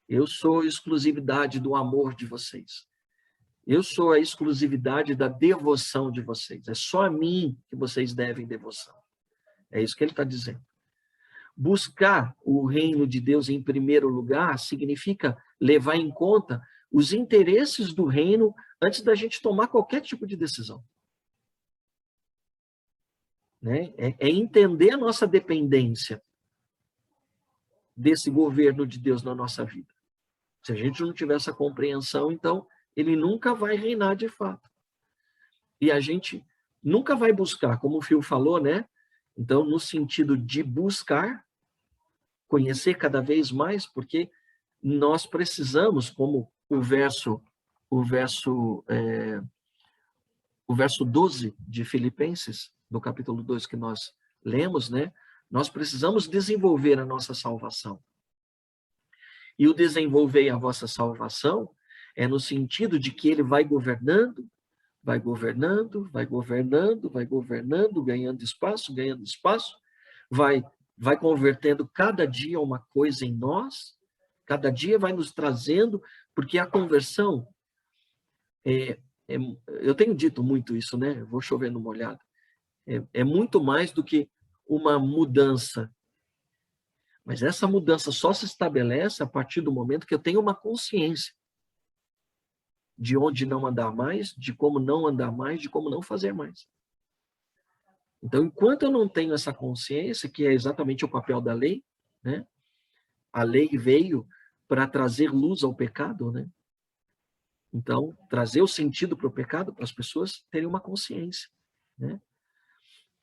Eu sou a exclusividade do amor de vocês. Eu sou a exclusividade da devoção de vocês. É só a mim que vocês devem devoção. É isso que ele está dizendo. Buscar o reino de Deus em primeiro lugar significa levar em conta os interesses do reino antes da gente tomar qualquer tipo de decisão. Né? É entender a nossa dependência desse governo de Deus na nossa vida. Se a gente não tiver essa compreensão, então ele nunca vai reinar de fato. E a gente nunca vai buscar, como o Phil falou, né? Então, no sentido de buscar, conhecer cada vez mais, porque nós precisamos, como o verso 12 de Filipenses, do capítulo 2 que nós lemos, né? Nós precisamos desenvolver a nossa salvação. E o desenvolver a vossa salvação é no sentido de que ele vai governando, ganhando espaço, vai convertendo cada dia uma coisa em nós, cada dia vai nos trazendo, porque a conversão, eu tenho dito muito isso, né? Eu vou chover no molhado. É muito mais do que uma mudança. Mas essa mudança só se estabelece a partir do momento que eu tenho uma consciência de onde não andar mais, de como não andar mais, de como não fazer mais. Então, enquanto eu não tenho essa consciência, que é exatamente o papel da lei, né? A lei veio para trazer luz ao pecado, né? Então, trazer o sentido para o pecado, para as pessoas terem uma consciência, né?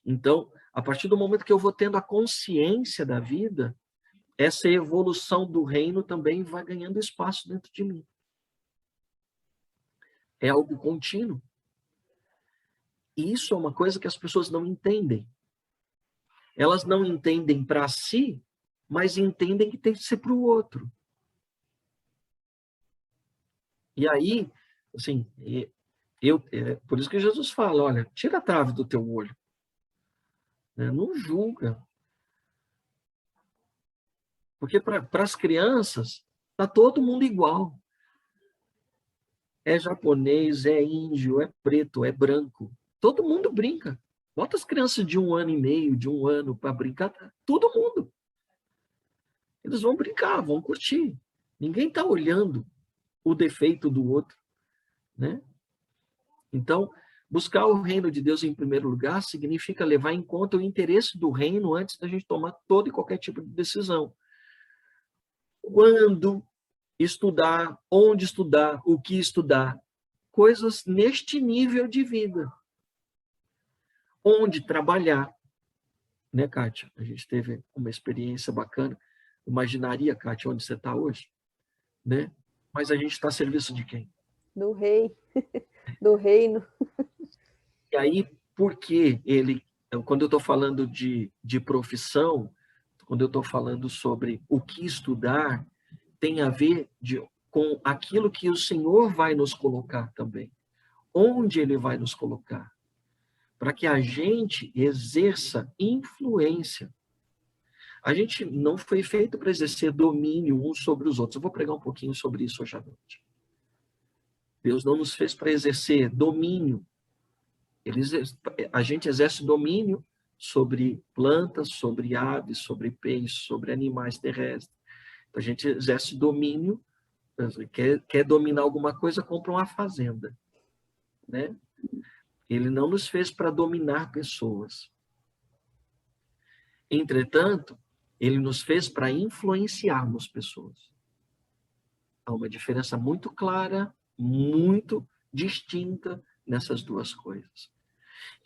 Então, a partir do momento que eu vou tendo a consciência da vida, essa evolução do reino também vai ganhando espaço dentro de mim. É algo contínuo. E isso é uma coisa que as pessoas não entendem. Elas não entendem para si, mas entendem que tem que ser para o outro. E aí, assim, por isso que Jesus fala, olha, tira a trave do teu olho. Né? Não julga. Porque para as crianças, está todo mundo igual. É japonês, é índio, é preto, é branco. Todo mundo brinca. Bota as crianças de 1 ano e meio, de 1 ano para brincar, todo mundo. Eles vão brincar, vão curtir. Ninguém está olhando o defeito do outro, né? Então, buscar o reino de Deus em primeiro lugar significa levar em conta o interesse do reino antes da gente tomar todo e qualquer tipo de decisão. Quando estudar, onde estudar, o que estudar, coisas neste nível de vida. Onde trabalhar, né, Kátia? A gente teve uma experiência bacana. Imaginaria, Kátia, onde você está hoje, né? Mas a gente está a serviço de quem? Do rei, do reino. E aí, por que quando eu estou falando de profissão, quando eu estou falando sobre o que estudar, tem a ver com aquilo que o Senhor vai nos colocar também. Onde Ele vai nos colocar? Para que a gente exerça influência. A gente não foi feito para exercer domínio uns sobre os outros. Eu vou pregar um pouquinho sobre isso hoje à noite. Deus não nos fez para exercer domínio. A gente exerce domínio sobre plantas, sobre aves, sobre peixes, sobre animais terrestres. Então, a gente exerce domínio, quer dominar alguma coisa, compra uma fazenda, né? Ele não nos fez para dominar pessoas. Entretanto, ele nos fez para influenciarmos pessoas. Há uma diferença muito clara, muito distinta nessas duas coisas.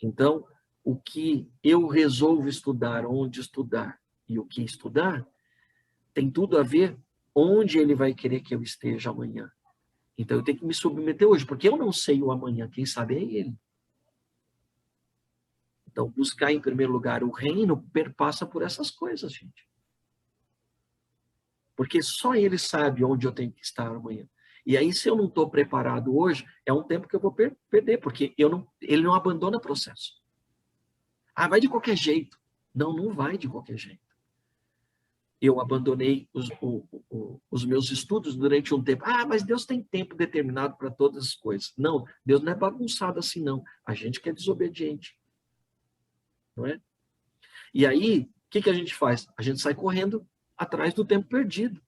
Então, o que eu resolvo estudar, onde estudar e o que estudar, tem tudo a ver onde ele vai querer que eu esteja amanhã. Então, eu tenho que me submeter hoje, porque eu não sei o amanhã, quem sabe é ele. Então, buscar em primeiro lugar o reino perpassa por essas coisas, gente. Porque só ele sabe onde eu tenho que estar amanhã. E aí, se eu não estou preparado hoje, é um tempo que eu vou perder, porque ele não abandona o processo. Ah, vai de qualquer jeito. Não, não vai de qualquer jeito. Eu abandonei os meus estudos durante um tempo. Ah, mas Deus tem tempo determinado para todas as coisas. Não, Deus não é bagunçado assim, não. A gente que é desobediente. Não é? E aí, o que a gente faz? A gente sai correndo atrás do tempo perdido.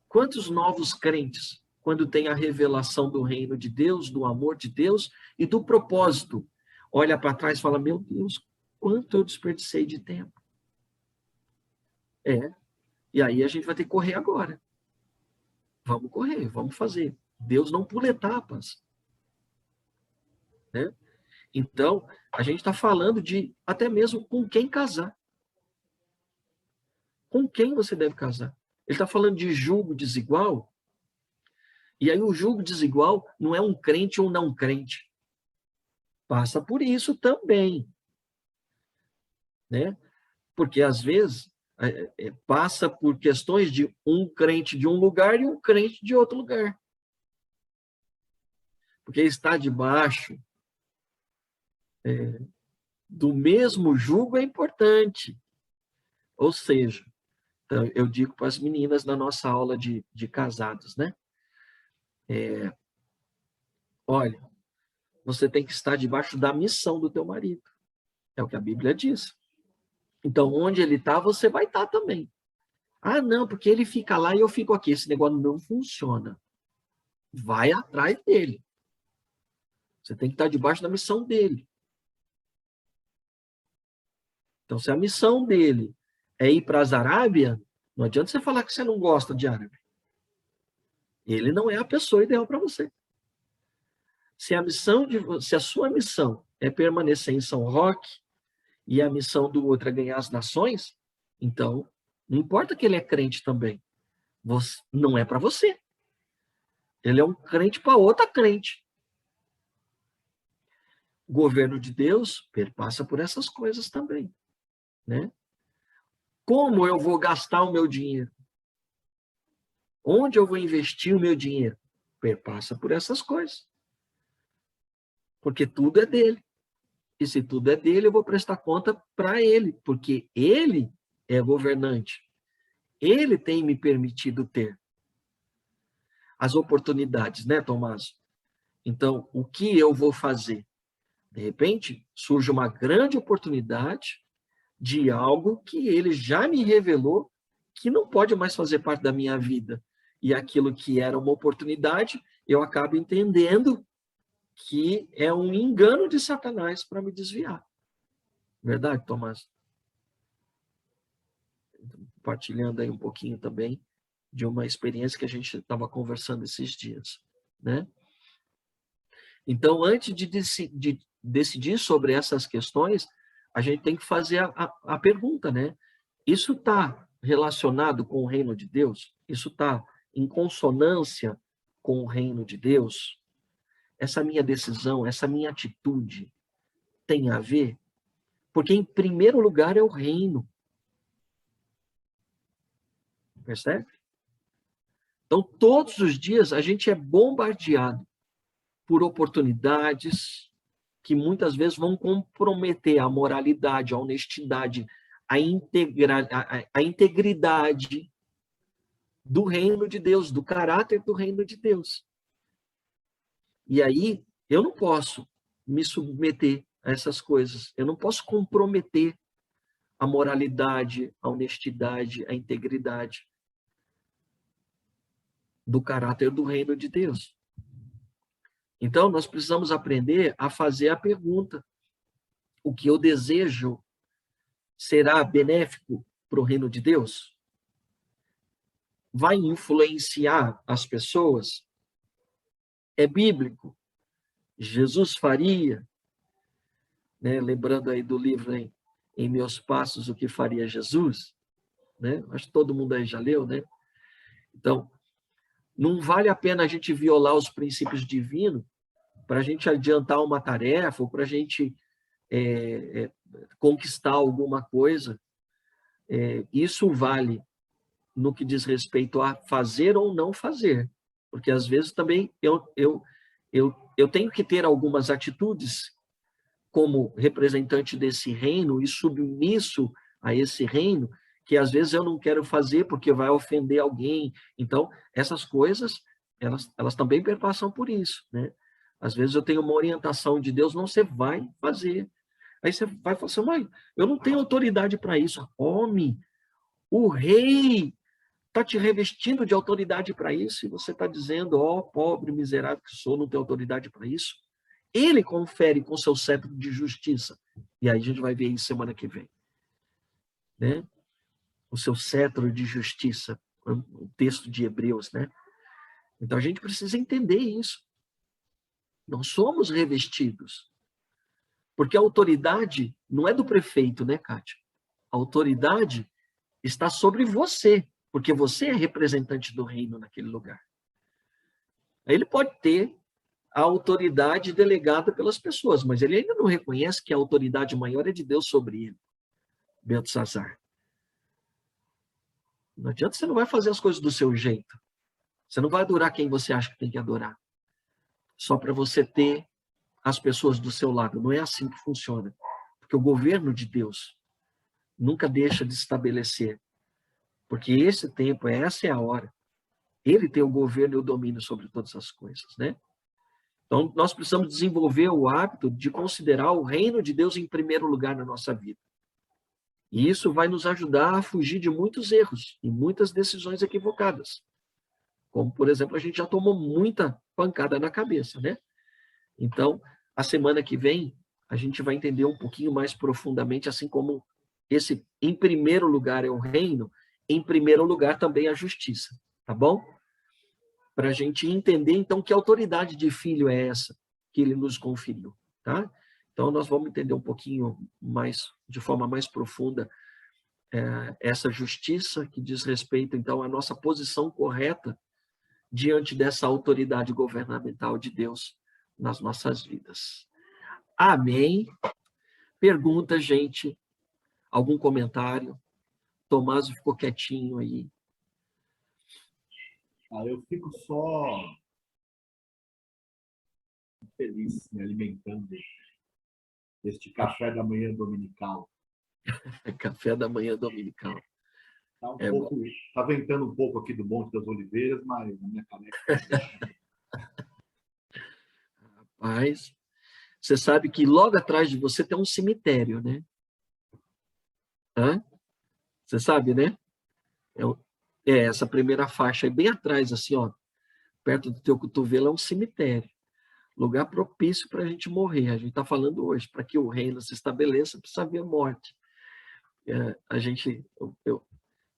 Quantos novos crentes, quando tem a revelação do reino de Deus, do amor de Deus e do propósito, olha para trás e fala, meu Deus, quanto eu desperdicei de tempo. E aí a gente vai ter que correr agora. Vamos correr, vamos fazer. Deus não pula etapas. Né? Então, a gente está falando de até mesmo com quem casar. Com quem você deve casar? Ele está falando de julgo desigual. E aí o julgo desigual não é um crente ou não crente. Passa por isso também. Né? Porque às vezes passa por questões de um crente de um lugar e um crente de outro lugar. Porque estar debaixo do mesmo jugo é importante. Ou seja, então, eu digo para as meninas na nossa aula de casados, né? Olha, você tem que estar debaixo da missão do teu marido. É o que a Bíblia diz. Então, onde ele está, você vai estar também. Ah, não, porque ele fica lá e eu fico aqui. Esse negócio não funciona. Vai atrás dele. Você tem que estar debaixo da missão dele. Então, se a missão dele é ir para as Arábias, não adianta você falar que você não gosta de árabe. Ele não é a pessoa ideal para você. Se a sua missão é permanecer em São Roque e a missão do outro é ganhar as nações, então, não importa que ele é crente também. Não é para você. Ele é um crente para outra crente. O governo de Deus perpassa por essas coisas também, né? Como eu vou gastar o meu dinheiro? Onde eu vou investir o meu dinheiro? Perpassa por essas coisas. Porque tudo é dele. E se tudo é dele, eu vou prestar conta para ele, porque ele é governante. Ele tem me permitido ter as oportunidades, né, Tomás? Então, o que eu vou fazer? De repente, surge uma grande oportunidade de algo que ele já me revelou que não pode mais fazer parte da minha vida. E aquilo que era uma oportunidade, eu acabo entendendo que é um engano de Satanás para me desviar. Verdade, Tomás? Compartilhando aí um pouquinho também de uma experiência que a gente estava conversando esses dias, né? Então, antes de decidir sobre essas questões, a gente tem que fazer a pergunta, né? Isso está relacionado com o reino de Deus? Isso está em consonância com o reino de Deus? Essa minha decisão, essa minha atitude tem a ver? Porque, em primeiro lugar, é o reino. Percebe? Então, todos os dias, a gente é bombardeado por oportunidades que muitas vezes vão comprometer a moralidade, a honestidade, a integridade do reino de Deus, do caráter do reino de Deus. E aí, eu não posso me submeter a essas coisas. Eu não posso comprometer a moralidade, a honestidade, a integridade do caráter do reino de Deus. Então, nós precisamos aprender a fazer a pergunta: o que eu desejo será benéfico para o reino de Deus? Vai influenciar as pessoas? É bíblico? Jesus faria? Né? Lembrando aí do livro em Meus Passos, o que faria Jesus? Né? Acho que todo mundo aí já leu, né? Então, não vale a pena a gente violar os princípios divinos para a gente adiantar uma tarefa ou para a gente conquistar alguma coisa. Isso vale no que diz respeito a fazer ou não fazer. Porque, às vezes, também eu tenho que ter algumas atitudes como representante desse reino e submisso a esse reino, que às vezes eu não quero fazer porque vai ofender alguém. Então, essas coisas, elas também perpassam por isso, né? Às vezes eu tenho uma orientação de Deus, não, você vai fazer. Aí você vai falar assim, mãe, eu não tenho autoridade para isso. Homem, o rei está te revestindo de autoridade para isso, e você está dizendo, ó, pobre, miserável que sou, não tenho autoridade para isso. Ele confere com seu cetro de justiça. E aí a gente vai ver isso semana que vem. Né? O seu cetro de justiça, o texto de Hebreus, né? Então a gente precisa entender isso. Nós somos revestidos. Porque a autoridade não é do prefeito, né, Kátia? A autoridade está sobre você, porque você é representante do reino naquele lugar. Ele pode ter a autoridade delegada pelas pessoas, mas ele ainda não reconhece que a autoridade maior é de Deus sobre ele, Beltesazar. Não adianta, você não vai fazer as coisas do seu jeito. Você não vai adorar quem você acha que tem que adorar. Só para você ter as pessoas do seu lado. Não é assim que funciona. Porque o governo de Deus nunca deixa de estabelecer. Porque esse tempo, essa é a hora. Ele tem o governo e o domínio sobre todas as coisas, né? Então, nós precisamos desenvolver o hábito de considerar o reino de Deus em primeiro lugar na nossa vida. E isso vai nos ajudar a fugir de muitos erros e muitas decisões equivocadas. Como, por exemplo, a gente já tomou muita pancada na cabeça, né? Então, a semana que vem, a gente vai entender um pouquinho mais profundamente, assim como esse, em primeiro lugar, é o reino, em primeiro lugar também a justiça, tá bom? Para a gente entender, então, que autoridade de filho é essa que ele nos conferiu, tá? Então, nós vamos entender um pouquinho mais, de forma mais profunda, essa justiça que diz respeito, então, à nossa posição correta diante dessa autoridade governamental de Deus nas nossas vidas. Amém? Pergunta, gente? Algum comentário? Tomás ficou quietinho aí. Eu fico só feliz me alimentando deste café da manhã dominical. Café da manhã dominical. Tá ventando um pouco aqui do Monte das Oliveiras, mas na minha caneca. Rapaz, você sabe que logo atrás de você tem um cemitério, né? Hã? Você sabe, né? Essa primeira faixa aí, bem atrás, assim, ó, perto do teu cotovelo, é um cemitério. Lugar propício para a gente morrer. A gente está falando hoje, para que o reino se estabeleça, precisa haver morte.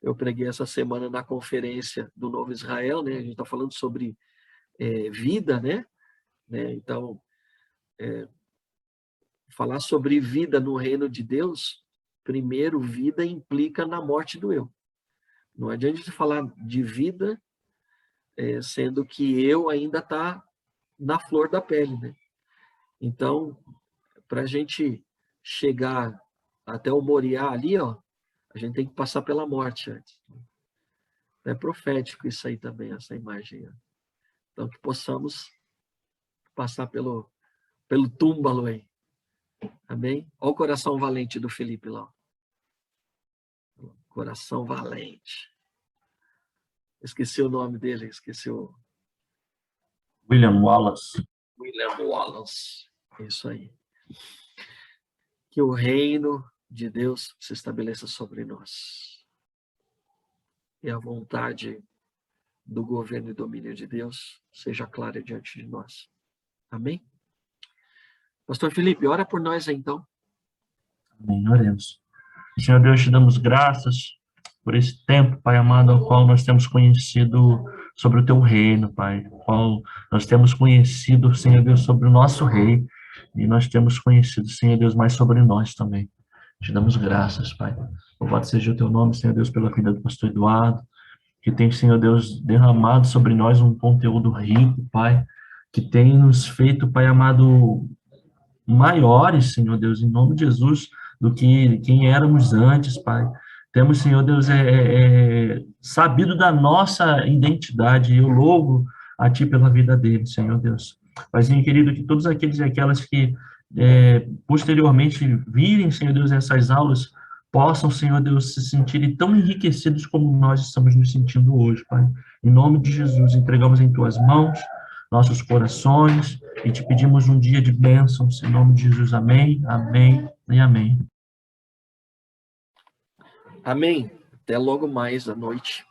Eu preguei essa semana na conferência do Novo Israel, né? A gente está falando sobre vida, né? Então, falar sobre vida no reino de Deus, primeiro, vida implica na morte do eu. Não adianta de falar de vida, sendo que eu ainda está na flor da pele, né? Então, para a gente chegar até o Moriá ali, ó, a gente tem que passar pela morte antes. É profético isso aí também, essa imagem. Ó. Então, que possamos passar pelo túmulo aí. Amém? Olha o coração valente do Felipe lá. Coração valente. Esqueci o nome dele, esqueci o... William Wallace. William Wallace. Isso aí. Que o reino de Deus se estabeleça sobre nós. E a vontade do governo e domínio de Deus seja clara diante de nós. Amém? Pastor Felipe, ora por nós aí, então. Amém, oremos. Senhor Deus, te damos graças por esse tempo, Pai amado, ao qual nós temos conhecido sobre o teu reino, Pai, ao qual nós temos conhecido, Senhor Deus, sobre o nosso rei, e nós temos conhecido, Senhor Deus, mais sobre nós também. Te damos graças, Pai. Louvado seja o teu nome, Senhor Deus, pela vida do pastor Eduardo, que tem, Senhor Deus, derramado sobre nós um conteúdo rico, Pai, que tem nos feito, Pai amado, maiores, Senhor Deus, em nome de Jesus, do que quem éramos antes, Pai. Temos, Senhor Deus, sabido da nossa identidade, e eu louvo a Ti pela vida dele, Senhor Deus. Paizinho querido, que todos aqueles e aquelas que posteriormente virem, Senhor Deus, essas aulas, possam, Senhor Deus, se sentirem tão enriquecidos como nós estamos nos sentindo hoje, Pai. Em nome de Jesus, entregamos em Tuas mãos nossos corações e te pedimos um dia de bênçãos. Em nome de Jesus, amém, amém e amém. Amém. Até logo mais à noite.